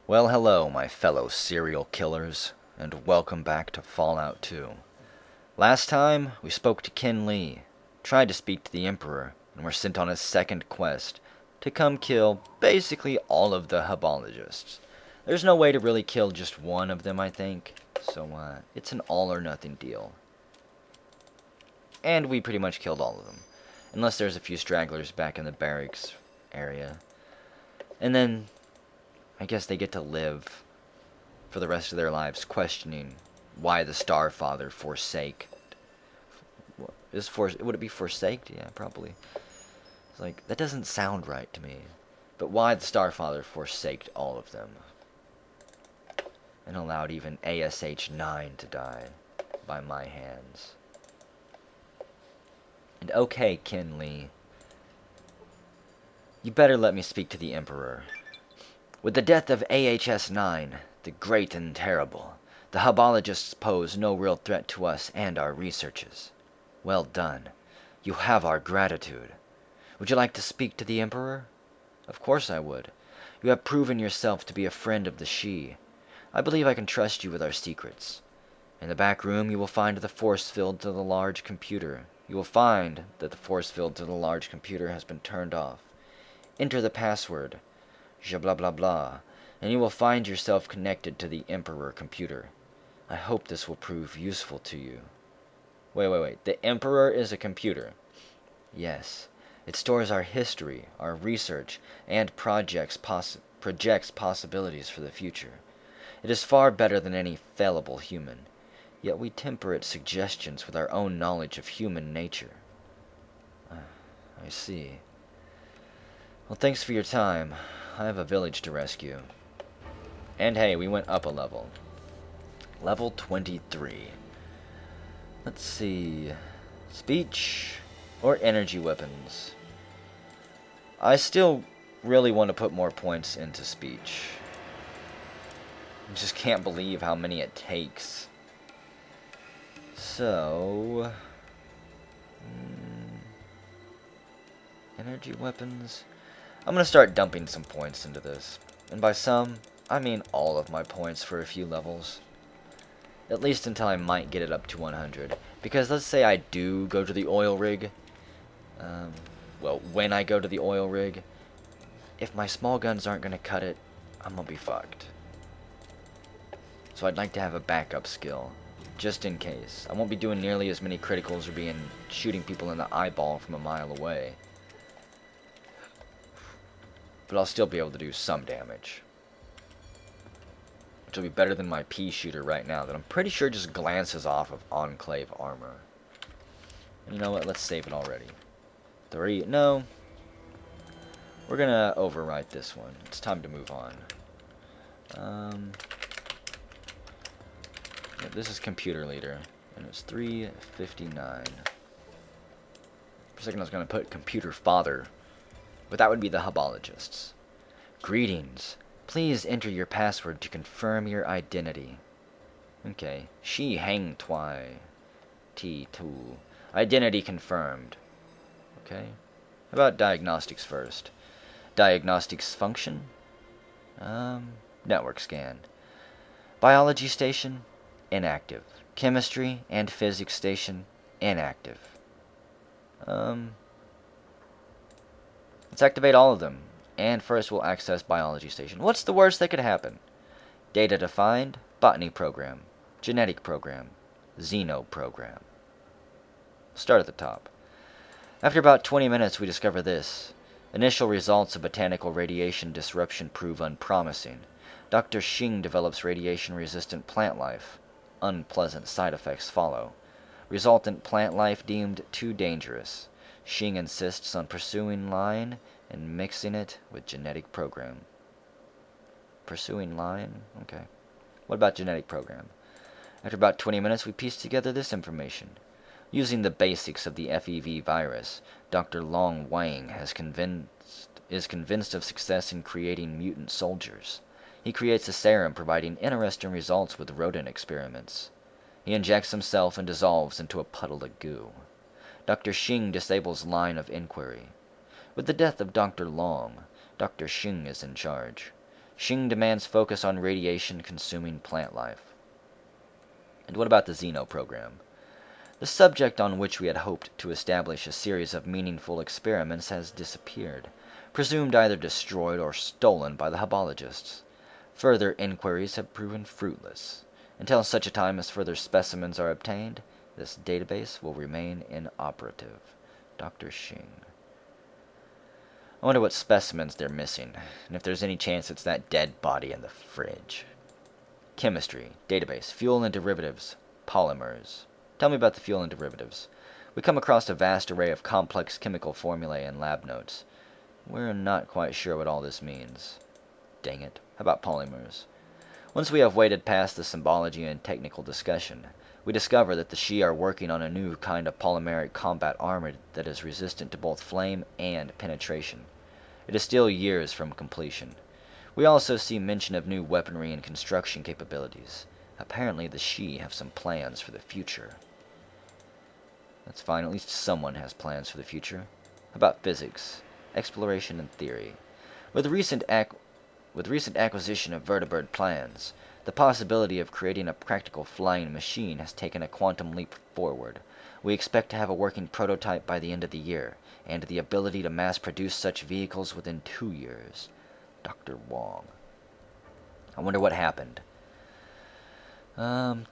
Well, hello, my fellow serial killers, and welcome back to Fallout 2. Last time, we spoke to Kin Lee, tried to speak to the Emperor, and were sent on a second quest to come kill basically all of the Hubologists. There's no way to really kill just one of them, I think, so it's an all-or-nothing deal. And we pretty much killed all of them, unless there's a few stragglers back in the barracks area. And then I guess they get to live for the rest of their lives questioning why the Starfather forsake. Would it be forsaked? Yeah, probably. It's like, that doesn't sound right to me. But why the Starfather forsaked all of them. And allowed even ASH-9 to die by my hands. And okay, Kin Lee, you better let me speak to the Emperor. With the death of AHS-9, the Great and Terrible, the Hubologists pose no real threat to us and our researches. Well done. You have our gratitude. Would you like to speak to the Emperor? Of course I would. You have proven yourself to be a friend of the Shi. I believe I can trust you with our secrets. In the back room you will find the force field to the large computer. You will find that the force field to the large computer has been turned off. Enter the password, blah blah blah, and you will find yourself connected to the Emperor computer. I hope this will prove useful to you. Wait. The Emperor is a computer? Yes. It stores our history, our research, and projects possibilities for the future. It is far better than any fallible human, yet we temper its suggestions with our own knowledge of human nature. I see. Well, thanks for your time. I have a village to rescue. And hey, we went up a level. Level 23. Let's see. Speech or energy weapons. I still really want to put more points into speech. I just can't believe how many it takes. So... energy weapons... I'm going to start dumping some points into this. And by some, I mean all of my points for a few levels. At least until I might get it up to 100. Because let's say I do go to the oil rig. Well, when I go to the oil rig, if my small guns aren't going to cut it, I'm going to be fucked. So I'd like to have a backup skill, just in case. I won't be doing nearly as many criticals or shooting people in the eyeball from a mile away. But I'll still be able to do some damage. Which will be better than my pea shooter right now, that I'm pretty sure just glances off of Enclave armor. And you know what, let's save it already. 3, no. We're gonna overwrite this one. It's time to move on. Yeah, this is computer leader, and it's 359. For a second I was gonna put computer father, but that would be the Hubologists. Greetings. Please enter your password to confirm your identity. Okay. Shi Hang Tui. T2. Identity confirmed. Okay. How about diagnostics first? Diagnostics function? Network scan. Biology station? Inactive. Chemistry and physics station? Inactive. Let's activate all of them. And first we'll access biology station. What's the worst that could happen? Data defined, botany program, genetic program, xeno program. Start at the top. After about 20 minutes we discover this. Initial results of botanical radiation disruption prove unpromising. Dr. Xing develops radiation-resistant plant life. Unpleasant side effects follow. Resultant plant life deemed too dangerous. Xing insists on pursuing line and mixing it with genetic program. Pursuing line? Okay. What about genetic program? After about 20 minutes, we piece together this information. Using the basics of the FEV virus, Dr. Long Wang is convinced of success in creating mutant soldiers. He creates a serum providing interesting results with rodent experiments. He injects himself and dissolves into a puddle of goo. Dr. Xing disables line of inquiry. With the death of Dr. Long, Dr. Xing is in charge. Xing demands focus on radiation-consuming plant life. And what about the Xeno program? The subject on which we had hoped to establish a series of meaningful experiments has disappeared, presumed either destroyed or stolen by the habologists. Further inquiries have proven fruitless. Until such a time as further specimens are obtained, this database will remain inoperative. Dr. Xing. I wonder what specimens they're missing, and if there's any chance it's that dead body in the fridge. Chemistry, database, fuel and derivatives, polymers. Tell me about the fuel and derivatives. We come across a vast array of complex chemical formulae and lab notes. We're not quite sure what all this means. Dang it. How about polymers? Once we have waded past the symbology and technical discussion, we discover that the Shi are working on a new kind of polymeric combat armor that is resistant to both flame and penetration. It is still years from completion. We also see mention of new weaponry and construction capabilities. Apparently the Shi have some plans for the future. That's fine, at least someone has plans for the future. How about physics, exploration and theory? With recent acquisition of vertibird plans, the possibility of creating a practical flying machine has taken a quantum leap forward. We expect to have a working prototype by the end of the year, and the ability to mass-produce such vehicles within 2 years. Dr. Wong. I wonder what happened.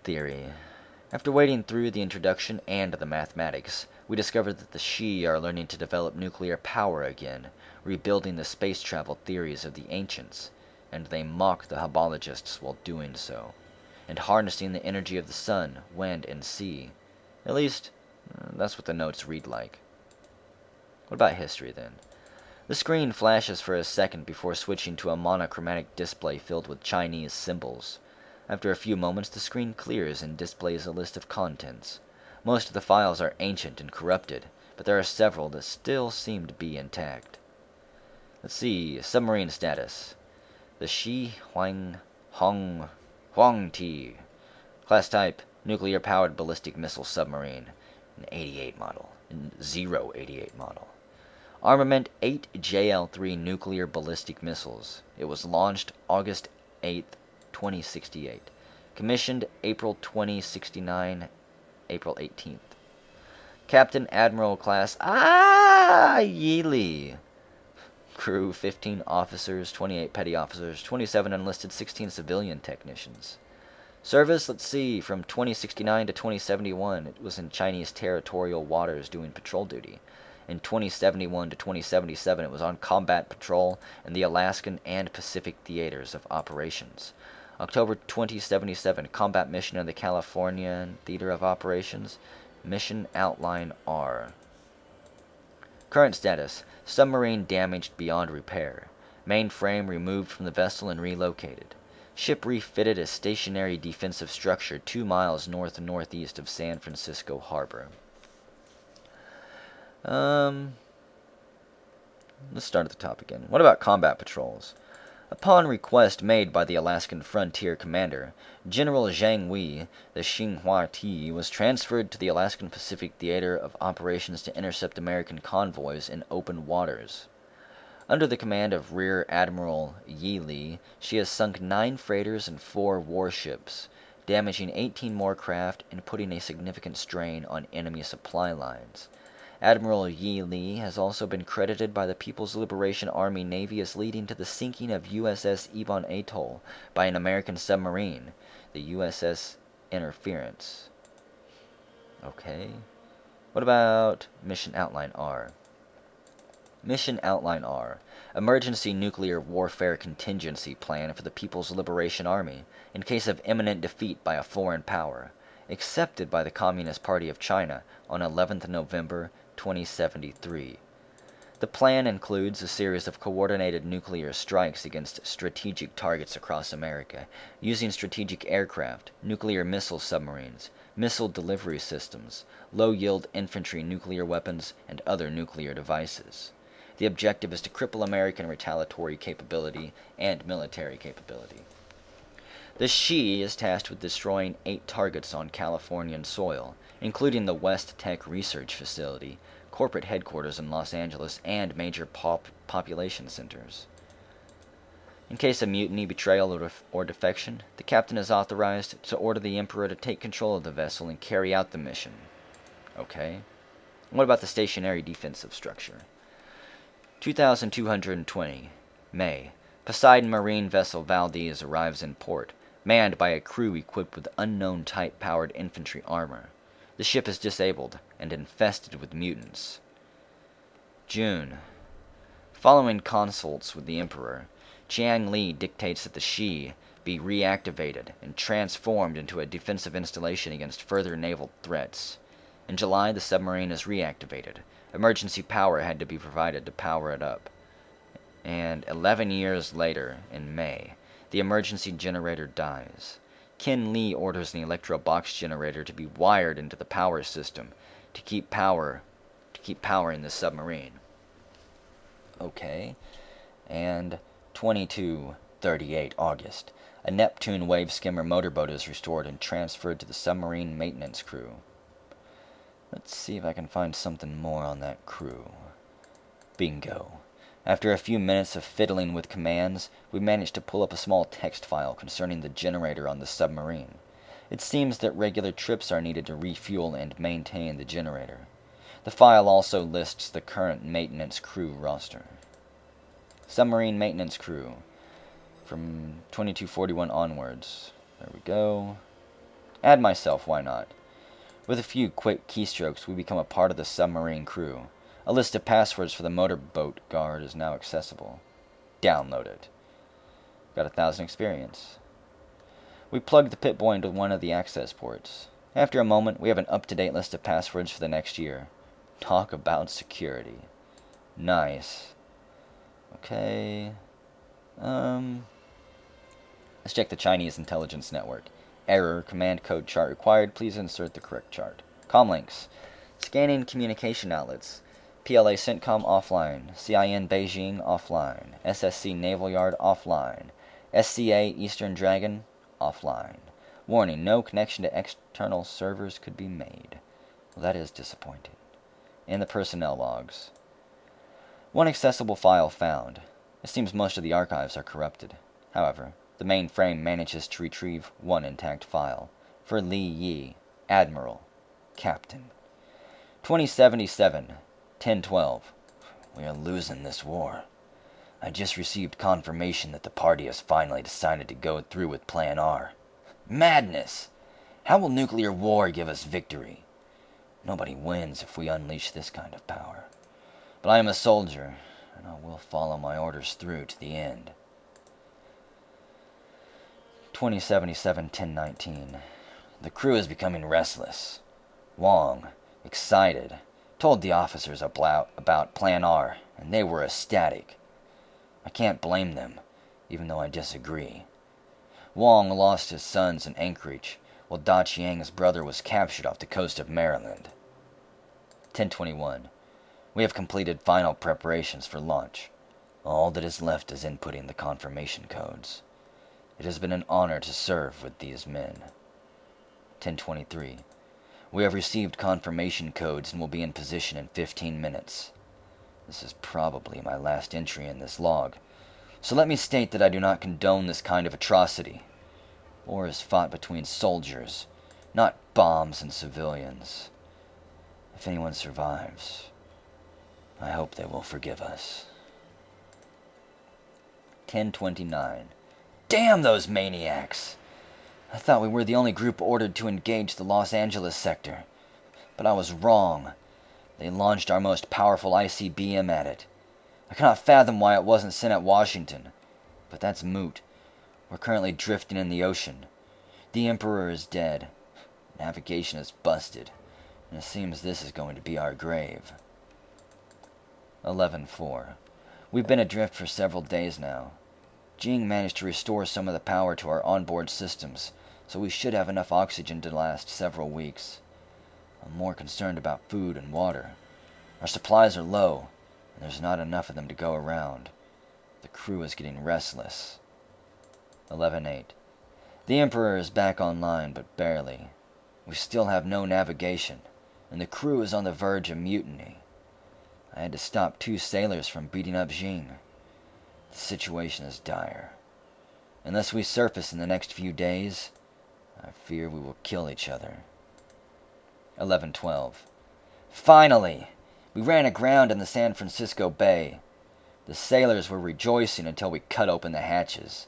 Theory. After wading through the introduction and the mathematics, we discovered that the Shi are learning to develop nuclear power again, rebuilding the space travel theories of the ancients, and they mock the habologists while doing so, and harnessing the energy of the sun, wind, and sea. At least, that's what the notes read like. What about history, then? The screen flashes for a second before switching to a monochromatic display filled with Chinese symbols. After a few moments, the screen clears and displays a list of contents. Most of the files are ancient and corrupted, but there are several that still seem to be intact. Let's see, submarine status. The Shi Huangti. Class type, nuclear-powered ballistic missile submarine. An 88 model. 088 model. Armament 8 JL-3 nuclear ballistic missiles. It was launched August 8, 2068. Commissioned April 2069, April 18th. Captain Admiral Class Yili. Crew 15 officers, 28 petty officers, 27 enlisted, 16 civilian technicians. Service, let's see, from 2069 to 2071, it was in Chinese territorial waters doing patrol duty. In 2071 to 2077, it was on combat patrol in the Alaskan and Pacific theaters of operations. October 2077, combat mission in the Californian Theater of Operations. Mission Outline R. Current status, submarine damaged beyond repair. Mainframe removed from the vessel and relocated. Ship refitted as stationary defensive structure 2 miles north-northeast of San Francisco Harbor. Let's start at the top again. What about combat patrols? Upon request made by the Alaskan Frontier Commander, General Zhang Wei, the Xinhua Ti was transferred to the Alaskan Pacific Theater of Operations to intercept American convoys in open waters. Under the command of Rear Admiral Yi Li, she has sunk 9 freighters and 4 warships, damaging 18 more craft and putting a significant strain on enemy supply lines. Admiral Yi Li has also been credited by the People's Liberation Army Navy as leading to the sinking of USS Yvonne Atoll by an American submarine, the USS Interference. Okay. What about Mission Outline R? Mission Outline R, Emergency Nuclear Warfare Contingency Plan for the People's Liberation Army in case of imminent defeat by a foreign power, accepted by the Communist Party of China on 11th November 2073. The plan includes a series of coordinated nuclear strikes against strategic targets across America, using strategic aircraft, nuclear missile submarines, missile delivery systems, low-yield infantry nuclear weapons, and other nuclear devices. The objective is to cripple American retaliatory capability and military capability. The Shi is tasked with destroying 8 targets on Californian soil, including the West Tech Research Facility, corporate headquarters in Los Angeles, and major population centers. In case of mutiny, betrayal, or defection, the captain is authorized to order the Emperor to take control of the vessel and carry out the mission. Okay. What about the stationary defensive structure? 2220, May. Poseidon marine vessel Valdez arrives in port, manned by a crew equipped with unknown type-powered infantry armor. The ship is disabled and infested with mutants. June. Following consults with the Emperor, Chiang Li dictates that the Shi be reactivated and transformed into a defensive installation against further naval threats. In July, the submarine is reactivated. Emergency power had to be provided to power it up. And 11 years later, in May, the emergency generator dies. Ken Lee orders the electro box generator to be wired into the power system to keep powering the submarine. Okay. And 2238 August. A Neptune wave skimmer motorboat is restored and transferred to the submarine maintenance crew. Let's see if I can find something more on that crew. Bingo. After a few minutes of fiddling with commands, we managed to pull up a small text file concerning the generator on the submarine. It seems that regular trips are needed to refuel and maintain the generator. The file also lists the current maintenance crew roster. Submarine maintenance crew. From 2241 onwards. There we go. Add myself, why not? With a few quick keystrokes, we become a part of the submarine crew. A list of passwords for the motorboat guard is now accessible. Download it. Got 1,000 experience. We plug the Pip-Boy into one of the access ports. After a moment, we have an up-to-date list of passwords for the next year. Talk about security. Nice. Okay. Let's check the Chinese intelligence network. Error, command code chart required. Please insert the correct chart. Comlinks. Scanning communication outlets. PLA CENTCOM offline. CIN Beijing offline. SSC Naval Yard offline. SCA Eastern Dragon offline. Warning, no connection to external servers could be made. Well, that is disappointing. In the personnel logs. One accessible file found. It seems most of the archives are corrupted. However, the mainframe manages to retrieve one intact file. For Li Yi, Admiral, Captain. 2077, 1012. We are losing this war. I just received confirmation that the party has finally decided to go through with Plan R. Madness! How will nuclear war give us victory? Nobody wins if we unleash this kind of power. But I am a soldier, and I will follow my orders through to the end. 2077, 1019. The crew is becoming restless. Wong, excited, told the officers about Plan R, and they were ecstatic. I can't blame them, even though I disagree. Wong lost his sons in Anchorage, while Da Chiang's brother was captured off the coast of Maryland. 1021. We have completed final preparations for launch. All that is left is inputting the confirmation codes. It has been an honor to serve with these men. 1023. We have received confirmation codes and will be in position in 15 minutes. This is probably my last entry in this log, so let me state that I do not condone this kind of atrocity. War is fought between soldiers, not bombs and civilians. If anyone survives, I hope they will forgive us. 1029. Damn those maniacs! I thought we were the only group ordered to engage the Los Angeles sector. But I was wrong. They launched our most powerful ICBM at it. I cannot fathom why it wasn't sent at Washington. But that's moot. We're currently drifting in the ocean. The Emperor is dead. Navigation is busted. And it seems this is going to be our grave. 11-4. We've been adrift for several days now. Jing managed to restore some of the power to our onboard systems, so we should have enough oxygen to last several weeks. I'm more concerned about food and water. Our supplies are low, and there's not enough of them to go around. The crew is getting restless. 11-8. The Emperor is back online, but barely. We still have no navigation, and the crew is on the verge of mutiny. I had to stop 2 sailors from beating up Jing. The situation is dire. Unless we surface in the next few days, I fear we will kill each other. 11:12. Finally! We ran aground in the San Francisco Bay. The sailors were rejoicing until we cut open the hatches.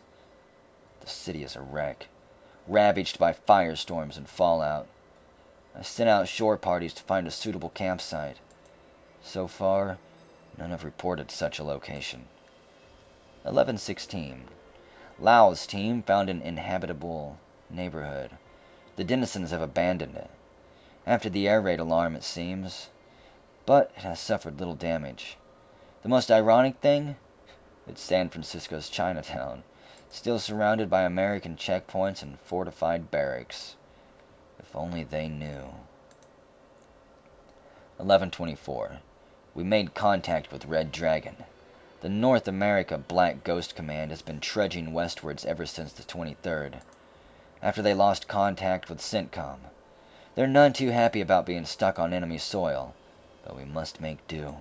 The city is a wreck, ravaged by firestorms and fallout. I sent out shore parties to find a suitable campsite. So far, none have reported such a location. 11:16. Lau's team found an inhabitable neighborhood. The denizens have abandoned it. After the air raid alarm, it seems, but it has suffered little damage. The most ironic thing? It's San Francisco's Chinatown, still surrounded by American checkpoints and fortified barracks. If only they knew. 11:24. We made contact with Red Dragon. The North America Black Ghost Command has been trudging westwards ever since the 23rd, after they lost contact with CENTCOM. They're none too happy about being stuck on enemy soil, but we must make do.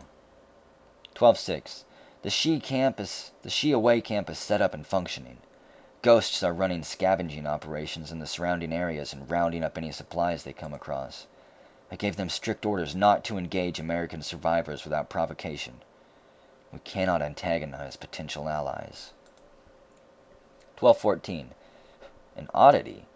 12:6. The Shi Away camp is set up and functioning. Ghosts are running scavenging operations in the surrounding areas and rounding up any supplies they come across. I gave them strict orders not to engage American survivors without provocation. We cannot antagonize potential allies. 12:14. An oddity.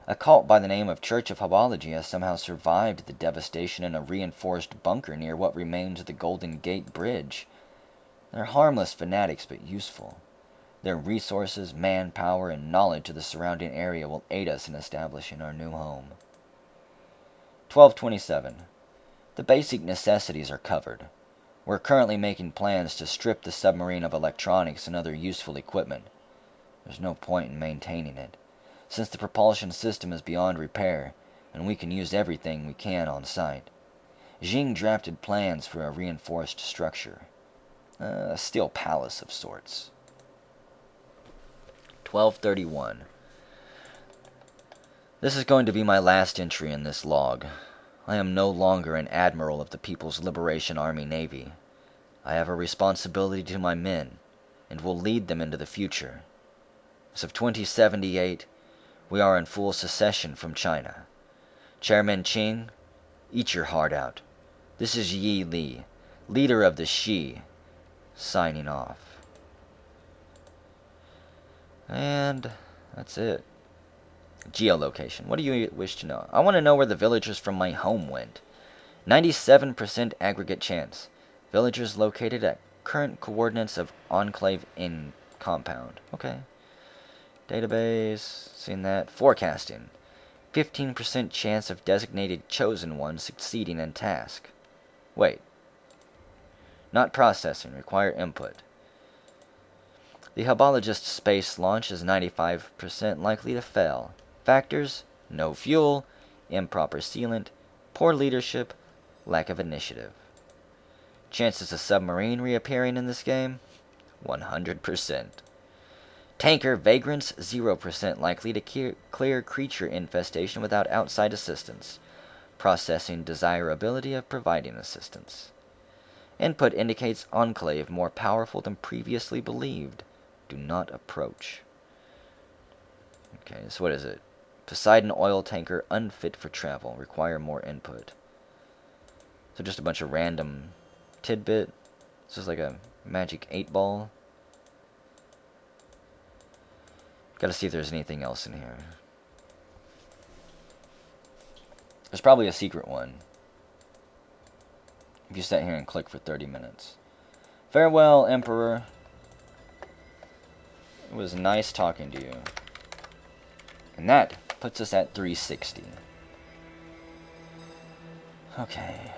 A cult by the name of Church of Hubology has somehow survived the devastation in a reinforced bunker near what remains of the Golden Gate Bridge. They're harmless fanatics, but useful. Their resources, manpower, and knowledge of the surrounding area will aid us in establishing our new home. 12:27. The basic necessities are covered. We're currently making plans to strip the submarine of electronics and other useful equipment. There's no point in maintaining it, since the propulsion system is beyond repair, and we can use everything we can on site. Jing drafted plans for a reinforced structure. A steel palace of sorts. 12:31. This is going to be my last entry in this log. I am no longer an admiral of the People's Liberation Army Navy. I have a responsibility to my men, and will lead them into the future. As of 2078, we are in full secession from China. Chairman Qing, eat your heart out. This is Yi Li, leader of the Shi, signing off. And that's it. Geolocation. What do you wish to know? I want to know where the villagers from my home went. 97% aggregate chance. Villagers located at current coordinates of Enclave in compound. Okay. Database. Seen that. Forecasting. 15% chance of designated chosen one succeeding in task. Wait. Not processing. Require input. The Hubologist space launch is 95% likely to fail. Factors: no fuel, improper sealant, poor leadership, lack of initiative. Chances of submarine reappearing in this game? 100%. Tanker vagrants, 0% likely to clear creature infestation without outside assistance. Processing desirability of providing assistance. Input indicates Enclave more powerful than previously believed. Do not approach. Okay, so what is it? Poseidon oil tanker unfit for travel. Require more input. So just a bunch of random tidbit. This is like a magic 8-ball. Gotta see if there's anything else in here. There's probably a secret one. If you sit here and click for 30 minutes. Farewell, Emperor. It was nice talking to you. And that puts us at 360. Okay.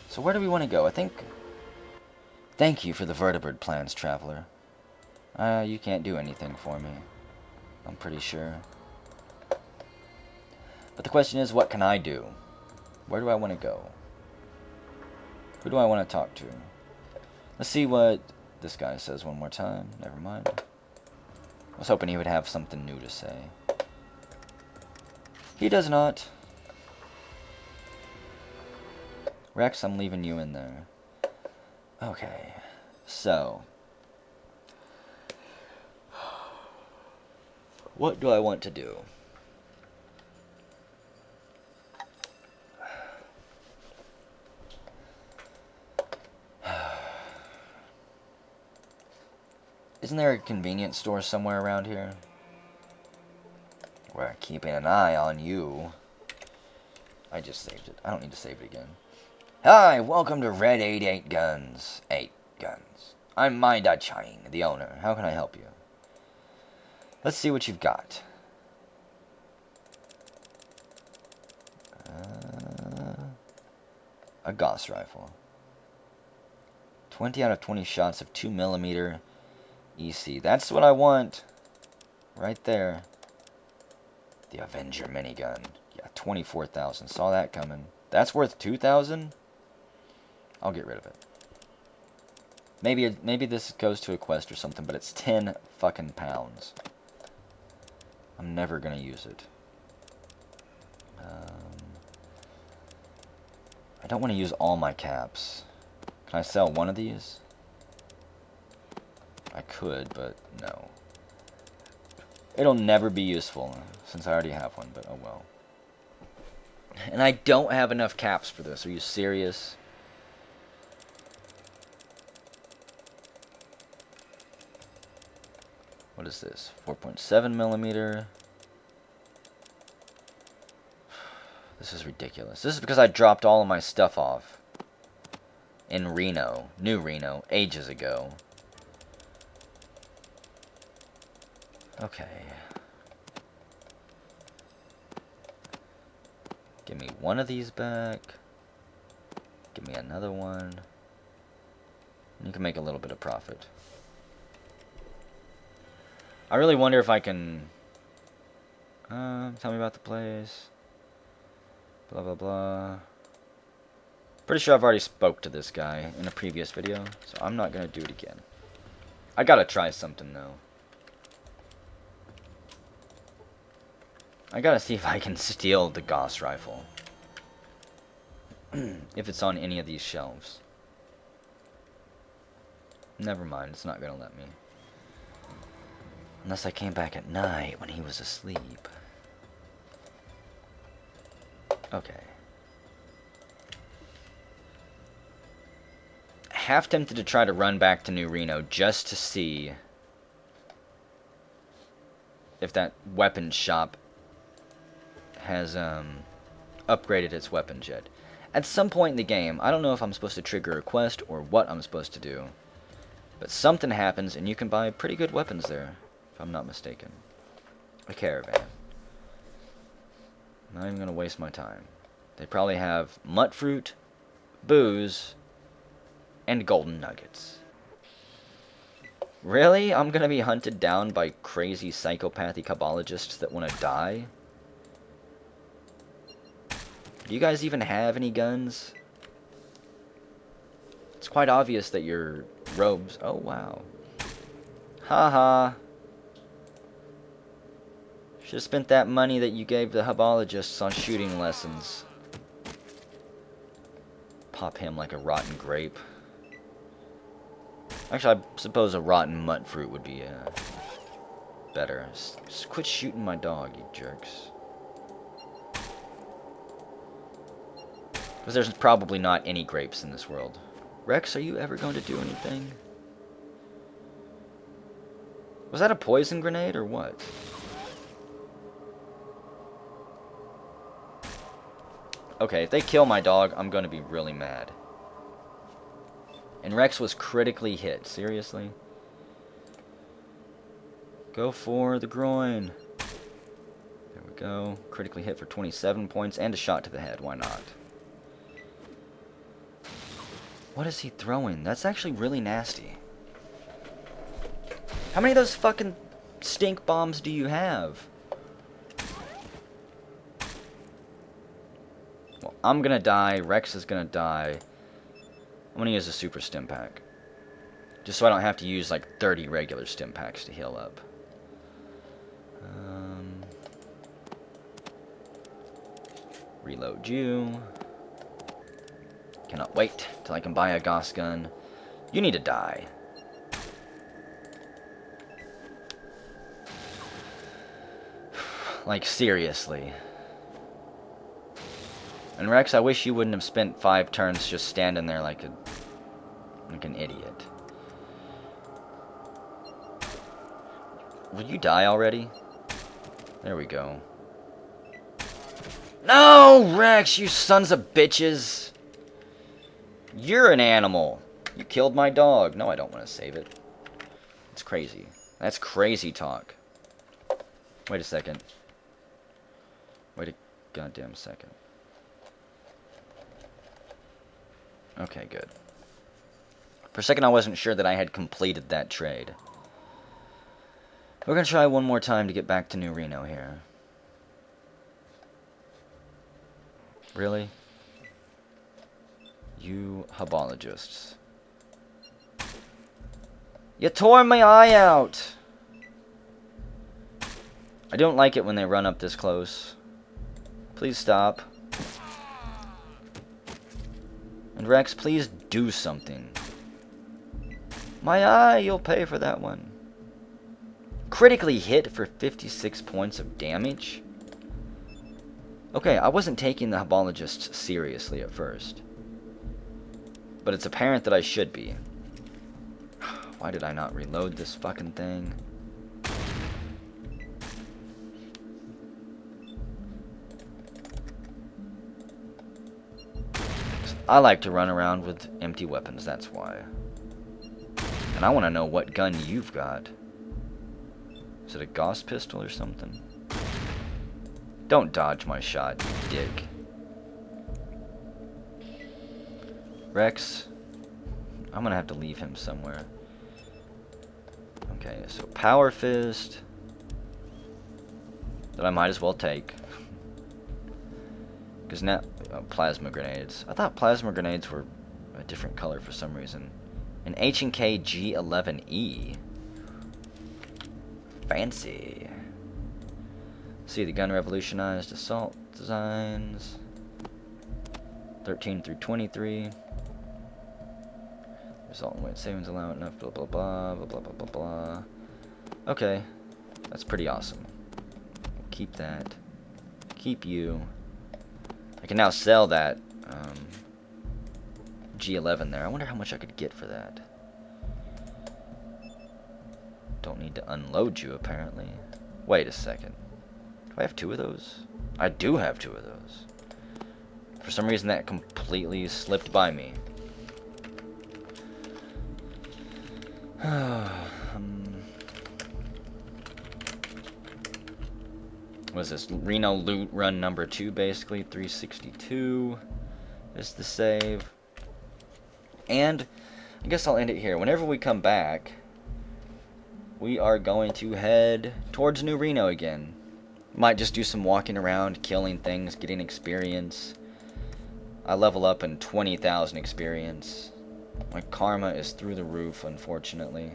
So where do we want to go? I think... Thank you for the vertebrate plans, Traveler. You can't do anything for me. I'm pretty sure. But the question is, what can I do? Where do I want to go? Who do I want to talk to? Let's see what this guy says one more time. Never mind. I was hoping he would have something new to say. He does not. Rex, I'm leaving you in there. Okay. So. What do I want to do? Isn't there a convenience store somewhere around here? We're keeping an eye on you. I just saved it. I don't need to save it again. Hi, welcome to Red 88 Guns. 8 Guns. I'm Maida Chang, the owner. How can I help you? Let's see what you've got. A Gauss rifle. 20 out of 20 shots of 2mm EC. That's what I want. Right there. The Avenger minigun. Yeah, 24,000. Saw that coming. That's worth 2,000? I'll get rid of it. Maybe this goes to a quest or something, but it's 10 fucking pounds. I'm never gonna use it. I don't want to use all my caps. Can I sell one of these? I could, but no. It'll never be useful, since I already have one, but oh well. And I don't have enough caps for this. Are you serious? What is this? 4.7mm. This is ridiculous. This is because I dropped all of my stuff off in Reno, New Reno, ages ago. Okay. Give me one of these back. Give me another one. You can make a little bit of profit. I really wonder if I can... tell me about the place. Blah, blah, blah. Pretty sure I've already spoke to this guy in a previous video, so I'm not gonna do it again. I gotta try something, though. I gotta see if I can steal the Gauss rifle. If it's on any of these shelves. Never mind, it's not gonna let me. Unless I came back at night when he was asleep. Okay. Half tempted to try to run back to New Reno just to see if that weapon shop has upgraded its weapons yet. At some point in the game, I don't know if I'm supposed to trigger a quest or what I'm supposed to do, but something happens and you can buy pretty good weapons there, if I'm not mistaken. A caravan. I'm not even going to waste my time. They probably have mutt fruit, booze, and golden nuggets. Really? I'm going to be hunted down by crazy psychopathy cabologists that want to die? Do you guys even have any guns? It's quite obvious that your robes... Oh, wow. Haha. Should have spent that money that you gave the hubologists on shooting lessons. Pop him like a rotten grape. Actually, I suppose a rotten mutt fruit would be better. Just quit shooting my dog, you jerks. Because there's probably not any grapes in this world. Rex, are you ever going to do anything? Was that a poison grenade or what? Okay, if they kill my dog, I'm going to be really mad. And Rex was critically hit. Seriously? Go for the groin. There we go. Critically hit for 27 points and a shot to the head. Why not? What is he throwing? That's actually really nasty. How many of those fucking stink bombs do you have? Well, I'm gonna die. Rex is gonna die. I'm gonna use a super stim pack. Just so I don't have to use like 30 regular stim packs to heal up. Reload you. Cannot wait till I can buy a Gauss gun. You need to die. Like, seriously. And Rex, I wish you wouldn't have spent 5 turns just standing there like an idiot. Will you die already? There we go. No, Rex, you sons of bitches! You're an animal. You killed my dog. No, I don't want to save it. It's crazy. That's crazy talk. Wait a second. Wait a goddamn second. Okay, good. For a second I wasn't sure that I had completed that trade. We're gonna try one more time to get back to New Reno here. Really? You hubologists. You tore my eye out! I don't like it when they run up this close. Please stop. And Rex, please do something. My eye, you'll pay for that one. Critically hit for 56 points of damage? Okay, I wasn't taking the hubologists seriously at first. But it's apparent that I should be. Why did I not reload this fucking thing? I like to run around with empty weapons, that's why. And I want to know what gun you've got. Is it a Gauss pistol or something? Don't dodge my shot, you dick. Rex, I'm gonna have to leave him somewhere. Okay, so Power Fist. That I might as well take. Because now... plasma grenades. I thought plasma grenades were a different color for some reason. An H&K G11E. Fancy. See, the gun revolutionized assault designs. 13 through 23. Assault and weight savings allow enough blah blah blah blah blah blah blah blah. Okay. That's pretty awesome. Keep that. Keep you. I can now sell that G11 there. I wonder how much I could get for that. Don't need to unload you, apparently. Wait a second. Do I have 2 of those? I do have 2 of those. For some reason, that completely slipped by me. What is this? Reno loot run number 2, basically. 362 is the save. And I guess I'll end it here. Whenever we come back, we are going to head towards New Reno again. Might just do some walking around, killing things, getting experience. I level up in 20,000 experience. My karma is through the roof, unfortunately.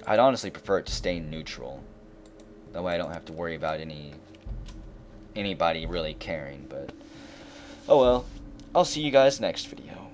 I'd honestly prefer it to stay neutral. That way I don't have to worry about anybody really caring, but... oh well. I'll see you guys next video.